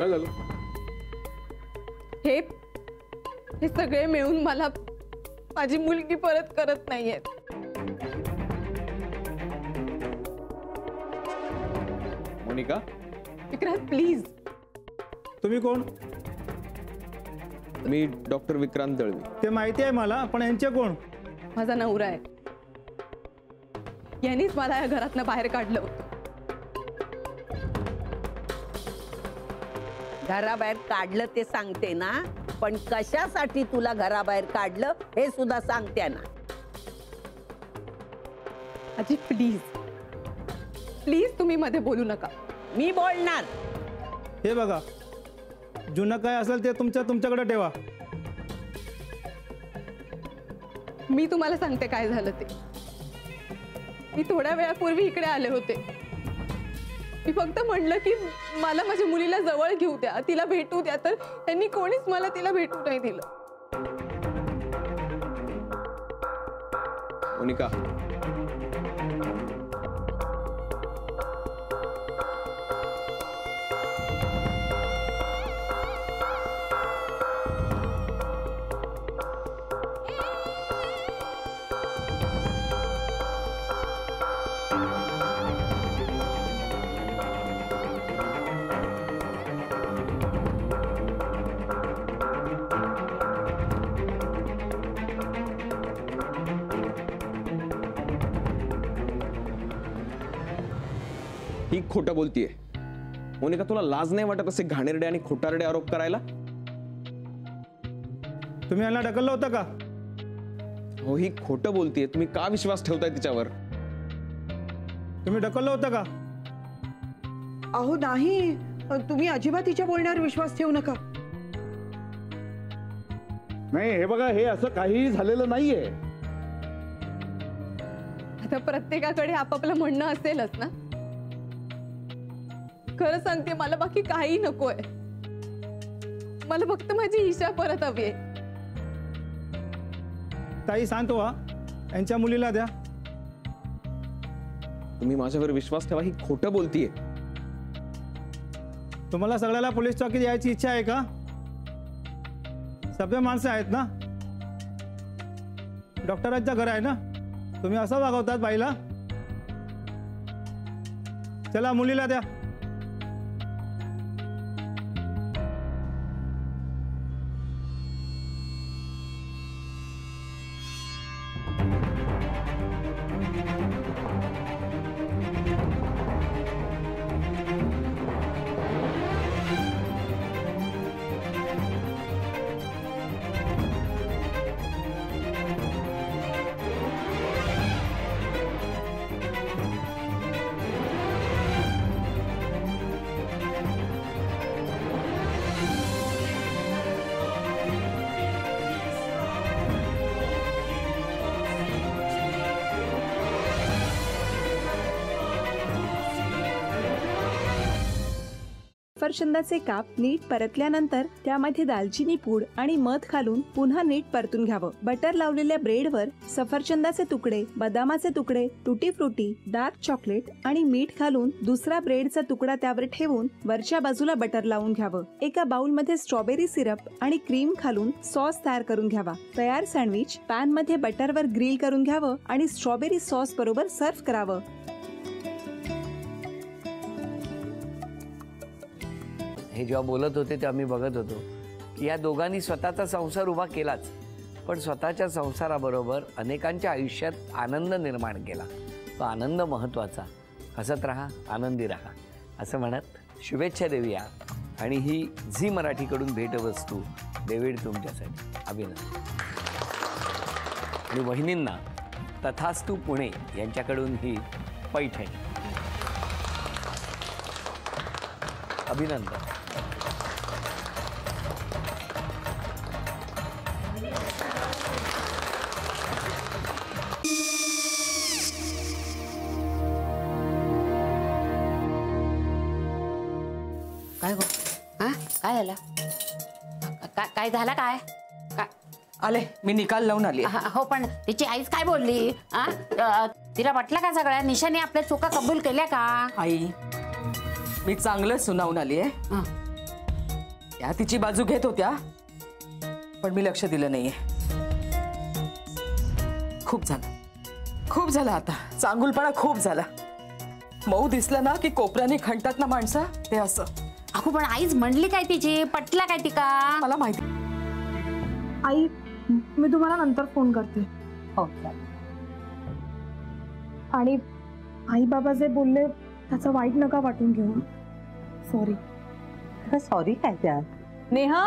काय झालं? हे सगळे मिळून मला माझी मुलगी परत करत नाहीयेत। मोनिका, विक्रांत प्लीज। तुम्ही कोण? मी डॉक्टर विक्रांत दळवी। ते माहिती आहे मला, पण यांचे कोण? माझा नवरा आहे। यांनीच मला या घरातनं बाहेर काढलं होतं। घराबाहेर काढलं ते सांगते ना, पण कशासाठी तुला घराबाहेर काढलं हे सुद्धा सांगते ना। आजी प्लीज प्लीज तुम्ही मध्ये बोलू नका। मी बोलणार। हे बघा, जुनं काय असेल ते तुमच्याकडे ठेवा। मी तुम्हाला सांगते काय झालं ते। मी थोड्या वेळापूर्वी इकडे आले होते। मी फक्त म्हणलं की मला माझ्या मुलीला जवळ घेऊ द्या, तिला भेटू द्या, तर त्यांनी कोणीच मला तिला भेटू नाही दिलं। मोनिका, ही खोटं बोलतीये। मोनिका, तुला लाज नाही वाटत असे घाणेरडे आणि खोटारडे आरोप करायला? तुम्ही यांना ढकललं होतं का? हो, ही खोटं बोलतीये। तुम्ही का विश्वास ठेवताय तिच्यावर? तुम्ही ढकललं होतं का? अहो नाही, तुम्ही अजिबात तिच्या बोलण्यावर विश्वास ठेवू नका। नाही, हे बघा, हे असं काही झालेलं नाहीये। आता प्रत्येकाकडे आपापलं म्हणणं असेलच ना। खरं सांगते, मला बाकी काही नकोय। मला फक्त माझी ईशा परत हवी आहे। ताई शांत व्हा, यांच्या मुलीला द्या। तुम्ही माझ्यावर विश्वास ठेवा, ही खोटं बोलतीये। तुम्हाला सगळ्याला पोलीस चौकीत यायची इच्छा आहे का? सभ्य माणसं आहेत ना, डॉक्टरांचं घर आहे ना, तुम्ही असं वागवतात बाईला? चला मुलीला द्या। सफरचंदाचे काप नीट परतल्यानंतर त्यामध्ये दालचिनी पूड आणि मध घालून पुन्हा नीट परतून घ्यावं। बटर लावलेल्या ब्रेडवर सफरचंदाचे तुकडे, बदामाचे तुकडे, टुटी फ्रुटी, डार्क चॉकलेट आणि मीठ घालून दुसरा ब्रेडचा तुकडा त्यावर ठेवून वरच्या बाजूला बटर लावून घ्यावं। एका बाउलमध्ये स्ट्रॉबेरी सिरप आणि क्रीम घालून सॉस तयार करून घ्यावा। तयार सँडविच पॅन मध्ये बटरवर ग्रिल करून घ्यावं आणि स्ट्रॉबेरी सॉस बरोबर सर्व्ह करावं। हे जेव्हा बोलत होते तेव्हा मी बघत होतो की या दोघांनी स्वतःचा संसार उभा केलाच, पण स्वतःच्या संसाराबरोबर अनेकांच्या आयुष्यात आनंद निर्माण केला। तो आनंद महत्त्वाचा। हसत राहा, आनंदी राहा असं म्हणत शुभेच्छा देऊया। आणि ही झी मराठीकडून भेटवस्तू डेव्हिड तुमच्यासाठी। अभिनंदन। आणि वहिनींना तथास्तू पुणे यांच्याकडून ही पैठणी। अभिनंदन। काय गो? हा काय झालं? काय झालं? काय आले, मी निकाल लावून आली। हो, पण तिची आईच काय बोलली? तिला वाटलं का सगळ्या निशाने आपल्या चुका कबूल केल्या का? आई, मी चांगलं सुनावून आली आहे। त्या तिची बाजू घेत होत्या, पण मी लक्ष दिलं नाहीये. खूप झालं आता. चांगुलपणा खूप झाला. मऊ दिसलं ना की कोपऱ्याने खणतात ना माणसं, ते असं. अगो पण आईच म्हणली काय तिची, पटला काय तिका? मला माहिती. आई, मी तुम्हाला नंतर फोन करते. हो. आणि आई बाबा जे बोलले त्याचं वाईट नका वाटून घेऊ. सॉरी. सॉरी काय त्यात? नेहा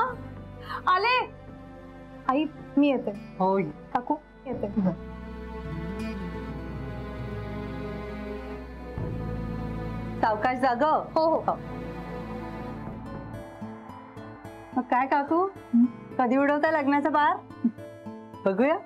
आले. आई मी येते. हो. काकू येते. सावकाश जाग. हो हो. मग काय काकू, कधी उडवता लग्नाचा बार? बघूया.